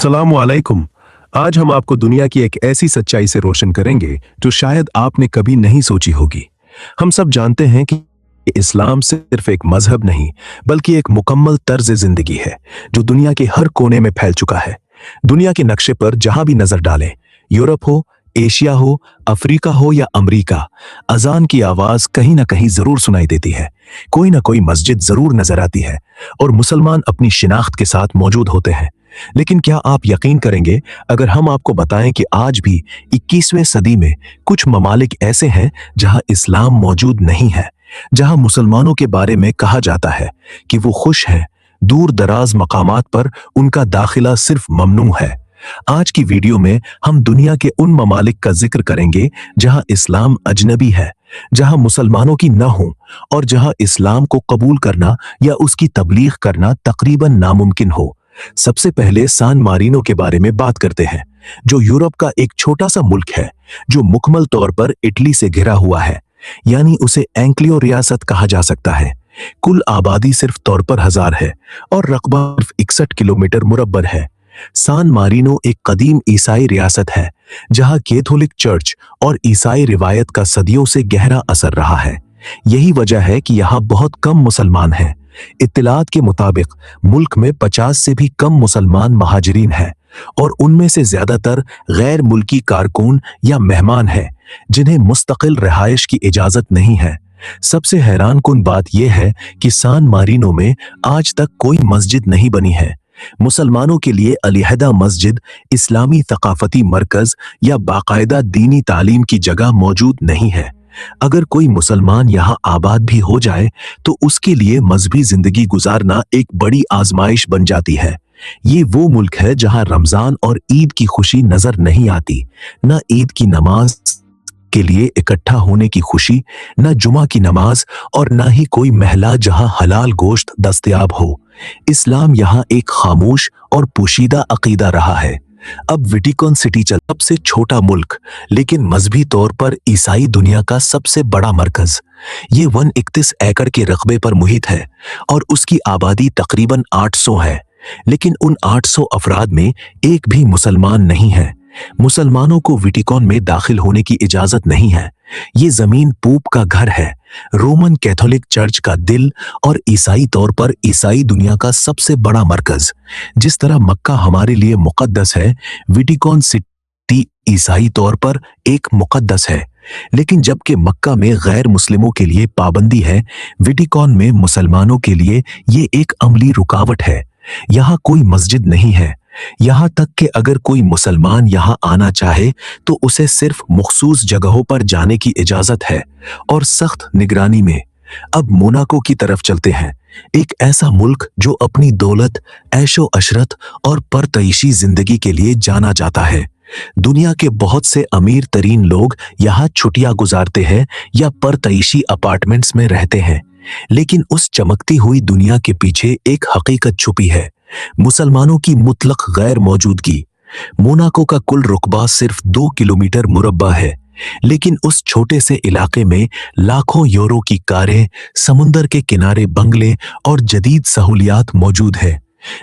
अस्सलाम वालेकुम। आज हम आपको दुनिया की एक ऐसी सच्चाई से रोशन करेंगे जो शायद आपने कभी नहीं सोची होगी। हम सब जानते हैं कि इस्लाम सिर्फ एक मजहब नहीं, बल्कि एक मुकम्मल तर्ज जिंदगी है जो दुनिया के हर कोने में फैल चुका है। दुनिया के नक्शे पर जहां भी नजर डालें, यूरोप हो, एशिया हो, अफ्रीका हो या अमेरिका, अजान की आवाज कहीं ना कहीं जरूर सुनाई देती है। कोई ना कोई मस्जिद जरूर नजर आती है और मुसलमान अपनी शिनाख्त के साथ मौजूद होते हैं। लेकिन क्या आप यकीन करेंगे अगर हम आपको बताएं कि आज भी 21वीं सदी में कुछ ममालिक ऐसे हैं जहां इस्लाम मौजूद नहीं है, जहां मुसलमानों के बारे में कहा जाता है कि वो खुश हैं, दूर दराज मकामात पर उनका दाखिला सिर्फ ममनू है। आज की वीडियो में हम दुनिया के उन ममालिक का जिक्र करेंगे जहां इस्लाम अजनबी है, जहां मुसलमानों की न हो और जहां इस्लाम को कबूल करना या उसकी तबलीग करना तकरीबन नामुमकिन हो। सबसे पहले सान मारिनो के बारे में बात करते हैं, जो यूरोप का एक छोटा सा मुल्क है जो मुकम्मल तौर पर इटली से घिरा हुआ है, यानी उसे एंक्लियो रियासत कहा जा सकता है। कुल आबादी सिर्फ तौर पर 1000 है और रकबा सिर्फ 61 किलोमीटर मुरब्बा है। सान मारिनो एक कदीम ईसाई रियासत है जहां कैथोलिक चर्च और ईसाई रिवायत का सदियों से गहरा असर रहा है। यही वजह है कि यहाँ बहुत कम मुसलमान हैं। इत्तलात के मुताबिक मुल्क में 50 से भी कम मुसलमान महाजरीन हैं और उनमें से ज्यादातर गैर मुल्की कारकुन या मेहमान हैं जिन्हें मुस्तकिल रिहाइश की इजाजत नहीं है। सबसे हैरान कुन बात यह है कि सान मारिनो में आज तक कोई मस्जिद नहीं बनी है। मुसलमानों के लिए अलहदा मस्जिद, इस्लामी थकाफती मरकज या बाकायदा दीनी तालीम की जगह मौजूद नहीं है। अगर कोई मुसलमान यहाँ आबाद भी हो जाए तो उसके लिए मजहबी जिंदगी गुजारना एक बड़ी आजमाइश बन जाती है। ये वो मुल्क है जहाँ रमजान और ईद की खुशी नजर नहीं आती, न ईद की नमाज के लिए इकट्ठा होने की खुशी, न जुमा की नमाज और न ही कोई महला जहाँ हलाल गोश्त दस्तयाब हो। इस्लाम यहाँ एक खामोश और पोशीदा अकीदा रहा है। अब वेटिकन सिटी सबसे छोटा मुल्क लेकिन मजहबी तौर पर ईसाई दुनिया का सबसे बड़ा मरकज। ये 131 एकड़ के रकबे पर मुहित है और उसकी आबादी तकरीबन 800 है, लेकिन उन 800 अफराद में एक भी मुसलमान नहीं है। मुसलमानों को वेटिकन में दाखिल होने की इजाजत नहीं है। ये जमीन पोप का घर है, रोमन कैथोलिक चर्च का दिल और ईसाई तौर पर ईसाई दुनिया का सबसे बड़ा मरकज। जिस तरह मक्का हमारे लिए मुकद्दस है, वेटिकन सिटी ईसाई तौर पर एक मुकद्दस है। लेकिन जबकि मक्का में गैर मुस्लिमों के लिए पाबंदी है, वेटिकन में मुसलमानों के लिए ये एक अमली रुकावट है। यहाँ कोई मस्जिद नहीं है, यहाँ तक कि अगर कोई मुसलमान यहाँ आना चाहे तो उसे सिर्फ मखसूस जगहों पर जाने की इजाजत है और सख्त निगरानी में। अब मोनाको की तरफ चलते हैं, एक ऐसा मुल्क जो अपनी दौलत, ऐशो अशरत और परतईशी जिंदगी के लिए जाना जाता है। दुनिया के बहुत से अमीर तरीन लोग यहाँ छुट्टियां गुजारते हैं या परतईशी अपार्टमेंट्स में रहते हैं, लेकिन उस चमकती हुई दुनिया के पीछे एक हकीकत छुपी है, मुसलमानों की मुतलक गैर मौजूदगी। मोनाको का कुल रुकबा सिर्फ 2 किलोमीटर मुरब्बा है, लेकिन उस छोटे से इलाके में लाखों यूरो की कारें, समुंदर के किनारे बंगले और जदीद सहूलियात मौजूद है।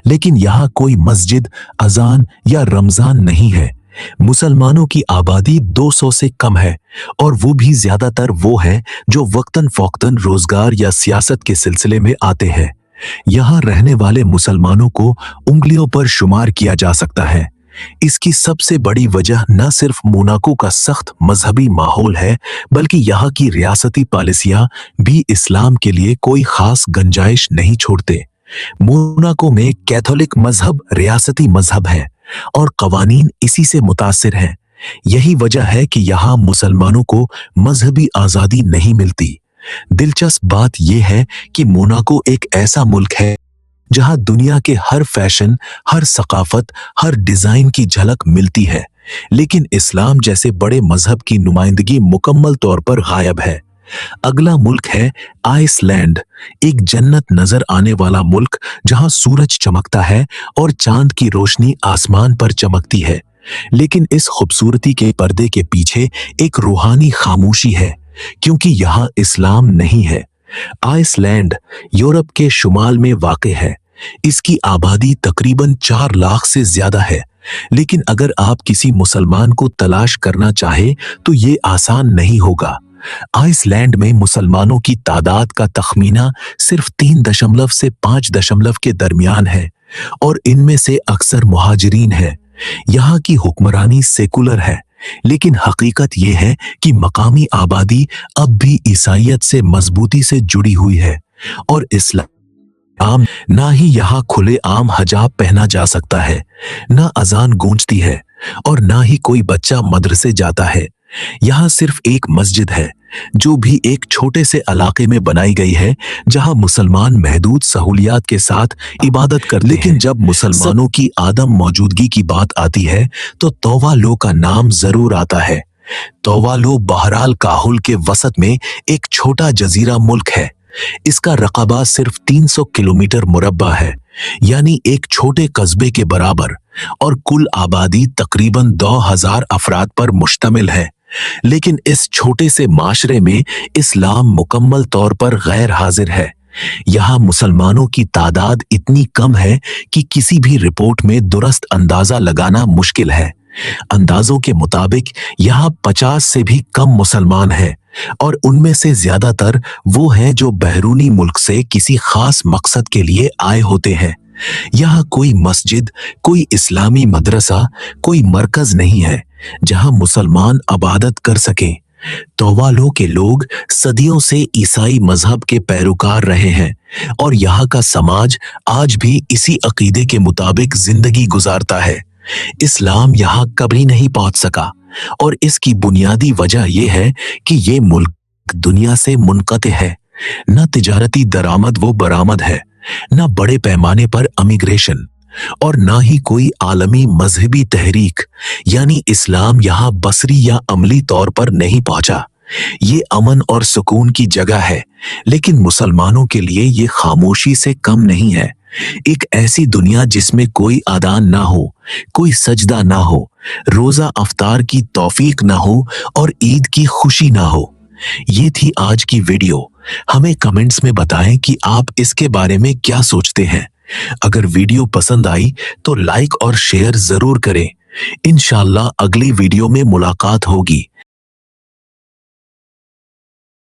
लेकिन यहाँ कोई मस्जिद, अजान या रमजान नहीं है। मुसलमानों की आबादी 200 से कम है और वो भी ज्यादातर वो है जो वक्तन फौक्तन रोजगार या सियासत के सिलसिले में आते हैं। यहाँ रहने वाले मुसलमानों को उंगलियों पर शुमार किया जा सकता है। इसकी सबसे बड़ी वजह न सिर्फ मोनाको का सख्त मजहबी माहौल है, बल्कि यहाँ की रियासती पॉलिसियां भी इस्लाम के लिए कोई खास गुंजाइश नहीं छोड़ते। मोनाको में कैथोलिक मजहब रियासती मजहब है और कवानीन इसी से मुतासिर हैं। यही वजह है कि यहाँ मुसलमानों को मजहबी आजादी नहीं मिलती। दिलचस्प बात यह है कि मोनाको एक ऐसा मुल्क है जहां दुनिया के हर फैशन, हर सकाफत, हर डिजाइन की झलक मिलती है, लेकिन इस्लाम जैसे बड़े मजहब की नुमाइंदगी मुकम्मल तौर पर गायब है। अगला मुल्क है आइसलैंड, एक जन्नत नजर आने वाला मुल्क जहां सूरज चमकता है और चांद की रोशनी आसमान पर चमकती है। लेकिन इस खूबसूरती के पर्दे के पीछे एक रूहानी खामोशी है, क्योंकि यहाँ इस्लाम नहीं है। आइसलैंड यूरोप के शुमाल में वाक़ है, इसकी आबादी तकरीबन 4 लाख से ज्यादा है। लेकिन अगर आप किसी मुसलमान को तलाश करना चाहे तो ये आसान नहीं होगा। आइसलैंड में मुसलमानों की तादाद का तखमीना सिर्फ 3 से 5 के दरमियान है और इनमें से अक्सर मुहाजिरीन है। यहाँ की हुक्मरानी सेकुलर है, लेकिन हकीकत यह है कि मकामी आबादी अब भी ईसाइयत से मजबूती से जुड़ी हुई है और इस्लाम ना ही यहाँ खुले आम हजाब पहना जा सकता है, ना अजान गूंजती है और ना ही कोई बच्चा मदरसे जाता है। यहाँ सिर्फ एक मस्जिद है जो भी एक छोटे से इलाके में बनाई गई है, जहां मुसलमान महदूद सहूलियात के साथ इबादत करते हैं। लेकिन जब मुसलमानों की आदम मौजूदगी की बात आती है तो तौवालो का नाम जरूर आता है। तौवालो बहराल काहुल के वसत में एक छोटा जजीरा मुल्क है। इसका रकबा सिर्फ 300 किलोमीटर मुरब्बा है, यानी एक छोटे कस्बे के बराबर, और कुल आबादी तकरीबन 2000 अफराद पर मुश्तमिल है। लेकिन इस छोटे से माशरे में इस्लाम मुकम्मल तौर पर गैर हाजिर है। यहाँ मुसलमानों की तादाद इतनी कम है कि किसी भी रिपोर्ट में दुरुस्त अंदाजा लगाना मुश्किल है। अंदाजों के मुताबिक यहाँ 50 से भी कम मुसलमान हैं और उनमें से ज्यादातर वो हैं जो बैरूनी मुल्क से किसी खास मकसद के लिए आए होते हैं। यहाँ कोई मस्जिद, कोई इस्लामी मदरसा, कोई मरकज नहीं है जहां मुसलमान इबादत कर सकें। तौवालो के लोग सदियों से ईसाई मजहब के पैरोकार रहे हैं और यहाँ का समाज आज भी इसी अकीदे के मुताबिक जिंदगी गुजारता है। इस्लाम यहाँ कभी नहीं पहुंच सका और इसकी बुनियादी वजह यह है कि ये मुल्क दुनिया से मुनक़ते है। न तिजारती दरामद व बरामद है, न बड़े पैमाने पर इमिग्रेशन, और ना ही कोई आलमी मजहबी तहरीक, यानी इस्लाम यहाँ बसरी या अमली तौर पर नहीं पहुंचा। ये अमन और सुकून की जगह है, लेकिन मुसलमानों के लिए ये खामोशी से कम नहीं है। एक ऐसी दुनिया जिसमें कोई आदान ना हो, कोई सजदा ना हो, रोजा अफ्तार की तौफीक ना हो और ईद की खुशी ना हो। ये थी आज की वीडियो। हमें कमेंट्स में बताएं कि आप इसके बारे में क्या सोचते हैं। अगर वीडियो पसंद आई तो लाइक और शेयर जरूर करें। इंशाअल्लाह अगली वीडियो में मुलाकात होगी।